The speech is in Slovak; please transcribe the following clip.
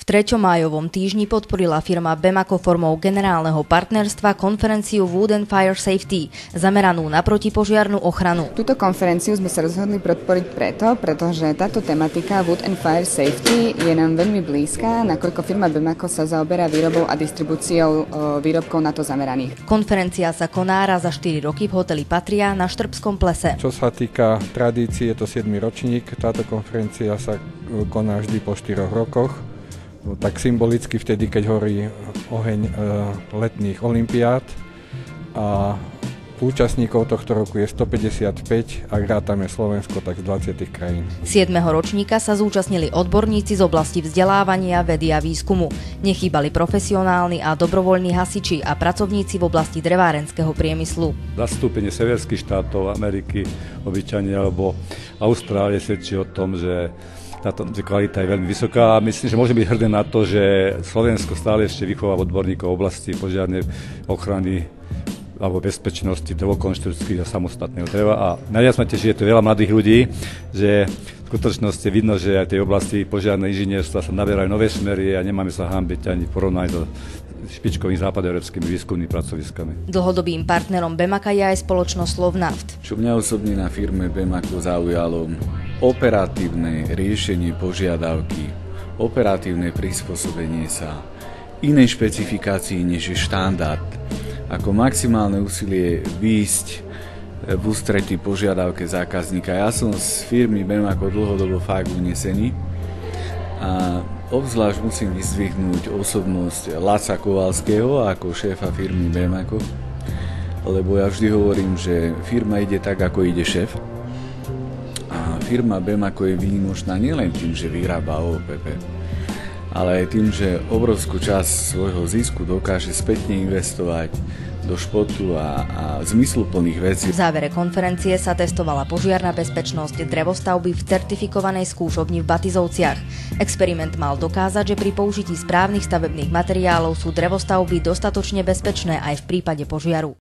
V 3. májovom týždni podporila firma Bemako formou generálneho partnerstva konferenciu Wood and Fire Safety, zameranú na protipožiarnu ochranu. Túto konferenciu sme sa rozhodli podporiť pretože táto tematika Wood and Fire Safety je nám veľmi blízka, nakoľko firma Bemako sa zaoberá výrobou a distribúciou výrobkov na to zameraných. Konferencia sa koná raz za 4 roky v hoteli Patria na Štrbskom plese. Čo sa týka tradície, je to 7. ročník. Táto konferencia sa koná vždy po 4 rokoch. Tak symbolicky vtedy, keď horí oheň letných olympiád, a účastníkov tohto roku je 155, ak rátame Slovensko, tak z 20 krajín. 7. ročníka sa zúčastnili odborníci z oblasti vzdelávania, vedy a výskumu. Nechýbali profesionálni a dobrovoľní hasiči a pracovníci v oblasti drevárenského priemyslu. Zastúpenie severských štátov Ameriky, obyčania alebo Austrálie svedčí o tom, že táto kvalita je veľmi vysoká a myslím, že môžeme byť hrdé na to, že Slovensko stále ešte vychováva odborníkov v oblasti požiarnej ochrany alebo bezpečnosti drevokonštrukcií a samostatného dreva. A najviac ma teší, že je to veľa mladých ľudí, že v skutočnosti vidno, že aj v tej oblasti požiarnej inžinierstva sa naberajú nové smery a nemáme sa hanbiť ani porovnať so špičkovými západoeurópskymi výskumnými pracoviskami. Dlhodobým partnerom Bemaka je aj spoločnosť Slovnaft. Čo mňa osobne na firme Bemako zaujalo, operatívne riešenie požiadavky, operatívne prispôsobenie sa inej špecifikácii, než je štandard. Ako maximálne úsilie výjsť v ústretí požiadavke zákazníka. Ja som z firmy Bemako dlhodobo fakt unesený a obzvlášť musím vyzdvihnúť osobnosť Laca Kovalského ako šéfa firmy Bemako, lebo ja vždy hovorím, že firma ide tak, ako ide šéf. A firma Bemako je výnimočná nielen tým, že vyrába OPP, ale aj tým, že obrovskú časť svojho zisku dokáže spätne investovať do športu a zmysluplných vecí. V závere konferencie sa testovala požiarna bezpečnosť drevostavby v certifikovanej skúšovni v Batizovciach. Experiment mal dokázať, že pri použití správnych stavebných materiálov sú drevostavby dostatočne bezpečné aj v prípade požiaru.